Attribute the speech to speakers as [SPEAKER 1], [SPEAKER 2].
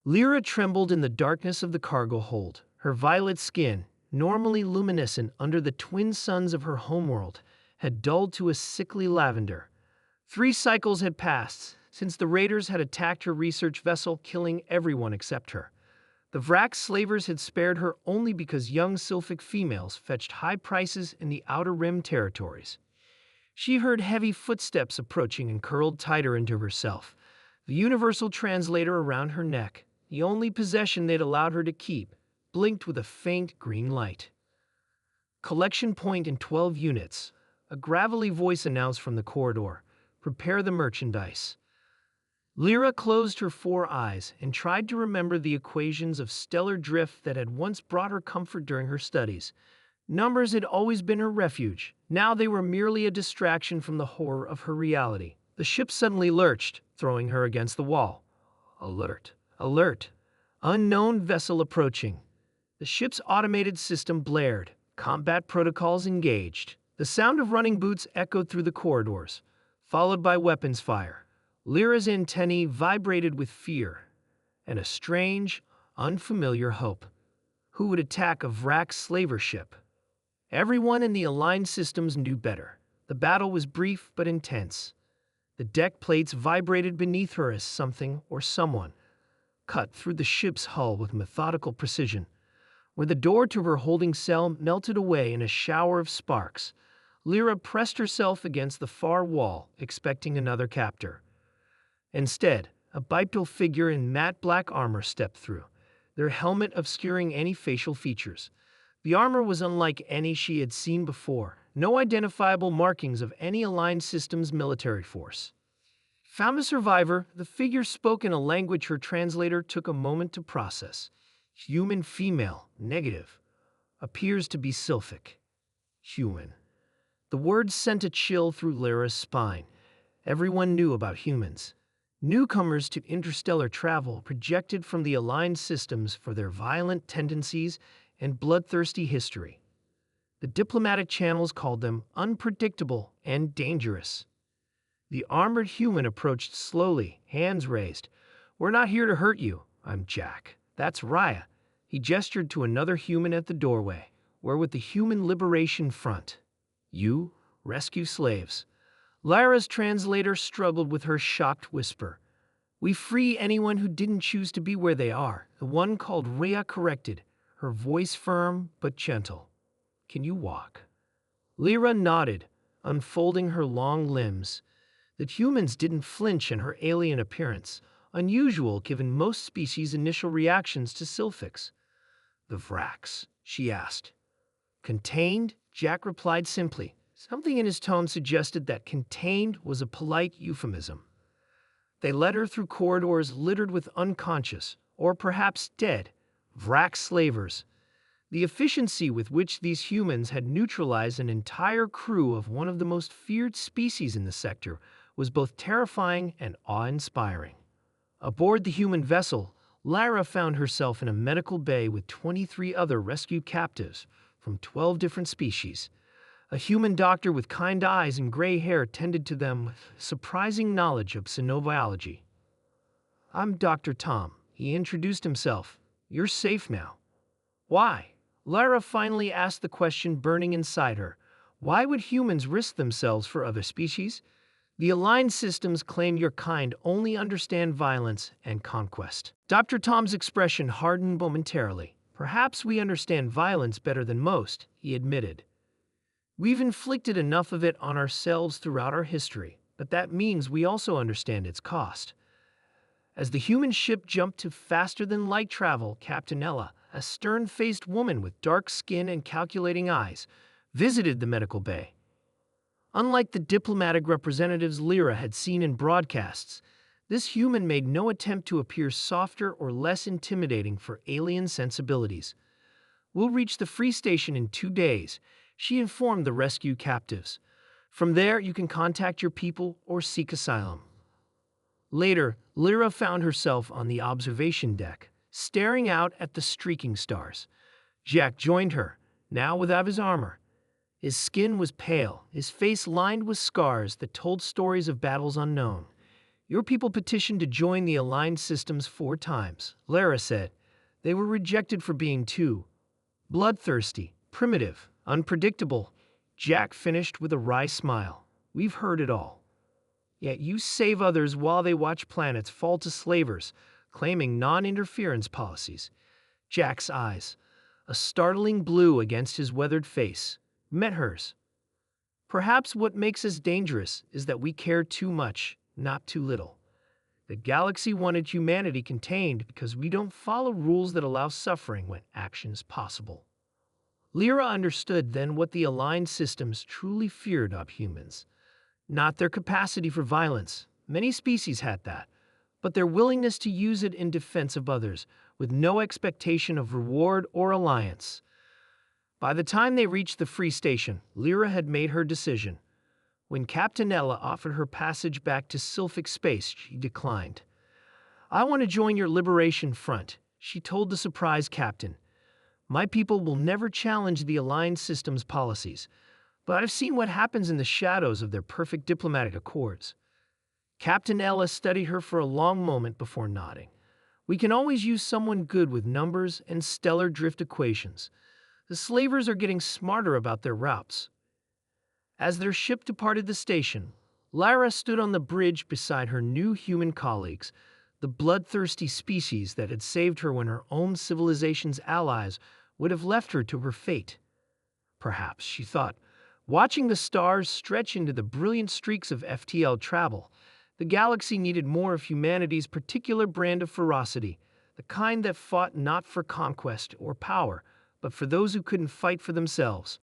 [SPEAKER 1] Lyra trembled in the darkness of the cargo hold. Her violet skin, normally luminescent under the twin suns of her homeworld, had dulled to a sickly lavender. 3 cycles had passed since the raiders had attacked her research vessel, killing everyone except her. The Vrax slavers had spared her only because young Sylphic females fetched high prices in the Outer Rim territories. She heard heavy footsteps approaching and curled tighter into herself. The universal translator around her neck, the only possession they'd allowed her to keep, blinked with a faint green light. Collection point in 12 units. A gravelly voice announced from the corridor. Prepare the merchandise. Lyra closed her 4 eyes and tried to remember the equations of stellar drift that had once brought her comfort during her studies. Numbers had always been her refuge. Now they were merely a distraction from the horror of her reality. The ship suddenly lurched, throwing her against the wall. Alert! Alert! Unknown vessel approaching. The ship's automated system blared. Combat protocols engaged. The sound of running boots echoed through the corridors, followed by weapons fire. Lyra's antennae vibrated with fear and a strange, unfamiliar hope. Who would attack a Vrax slaver ship? Everyone in the aligned systems knew better. The battle was brief but intense. The deck plates vibrated beneath her as something or someone cut through the ship's hull with methodical precision. When the door to her holding cell melted away in a shower of sparks, Lyra pressed herself against the far wall, expecting another captor. Instead, a bipedal figure in matte black armor stepped through, their helmet obscuring any facial features. The armor was unlike any she had seen before, no identifiable markings of any aligned system's military force. Found a survivor, the figure spoke in a language her translator took a moment to process. Human female, negative. Appears to be Sylphic. Human. The words sent a chill through Lyra's spine. Everyone knew about humans. Newcomers to interstellar travel projected from the aligned systems for their violent tendencies and bloodthirsty history. The diplomatic channels called them unpredictable and dangerous. The armored human approached slowly, hands raised. We're not here to hurt you. I'm Jack. That's Raya. He gestured to another human at the doorway. We're with the Human Liberation Front. You rescue slaves. Lyra's translator struggled with her shocked whisper. We free anyone who didn't choose to be where they are. The one called Rhea corrected, her voice firm but gentle. Can you walk? Lyra nodded, unfolding her long limbs. The humans didn't flinch in her alien appearance, unusual given most species' initial reactions to Sylphics. The Vrax, she asked. Contained? Jack replied simply. Something in his tone suggested that contained was a polite euphemism. They led her through corridors littered with unconscious, or perhaps dead, Vrax slavers. The efficiency with which these humans had neutralized an entire crew of one of the most feared species in the sector was both terrifying and awe-inspiring. Aboard the human vessel, Lyra found herself in a medical bay with 23 other rescue captives from 12 different species. A human doctor with kind eyes and gray hair tended to them with surprising knowledge of xenobiology. I'm Dr. Tom, he introduced himself. You're safe now. Why? Lyra finally asked the question burning inside her. Why would humans risk themselves for other species? The aligned systems claim your kind only understand violence and conquest. Dr. Tom's expression hardened momentarily. Perhaps we understand violence better than most, he admitted. We've inflicted enough of it on ourselves throughout our history, but that means we also understand its cost. As the human ship jumped to faster-than-light travel, Captain Ella, a stern-faced woman with dark skin and calculating eyes, visited the medical bay. Unlike the diplomatic representatives Lyra had seen in broadcasts, this human made no attempt to appear softer or less intimidating for alien sensibilities. We'll reach the free station in 2 days, she informed the rescue captives. From there, you can contact your people or seek asylum. Later, Lyra found herself on the observation deck, staring out at the streaking stars. Jack joined her, now without his armor. His skin was pale, his face lined with scars that told stories of battles unknown. Your people petitioned to join the aligned systems 4 times, Lara said. They were rejected for being too bloodthirsty, primitive, unpredictable. Jack finished with a wry smile. We've heard it all. Yet you save others while they watch planets fall to slavers, claiming non-interference policies. Jack's eyes, a startling blue against his weathered face, met hers. Perhaps what makes us dangerous is that we care too much, not too little. The galaxy wanted humanity contained because we don't follow rules that allow suffering when action is possible. Lyra understood then what the aligned systems truly feared of humans. Not their capacity for violence, many species had that, but their willingness to use it in defense of others, with no expectation of reward or alliance. By the time they reached the free station, Lyra had made her decision. When Captain Ella offered her passage back to Sylphic space, she declined. I want to join your Liberation Front, she told the surprised captain. My people will never challenge the aligned system's policies, but I've seen what happens in the shadows of their perfect diplomatic accords. Captain Ella studied her for a long moment before nodding. We can always use someone good with numbers and stellar drift equations. The slavers are getting smarter about their routes. As their ship departed the station, Lyra stood on the bridge beside her new human colleagues, the bloodthirsty species that had saved her when her own civilization's allies would have left her to her fate. Perhaps, she thought, watching the stars stretch into the brilliant streaks of FTL travel, the galaxy needed more of humanity's particular brand of ferocity, the kind that fought not for conquest or power, but for those who couldn't fight for themselves.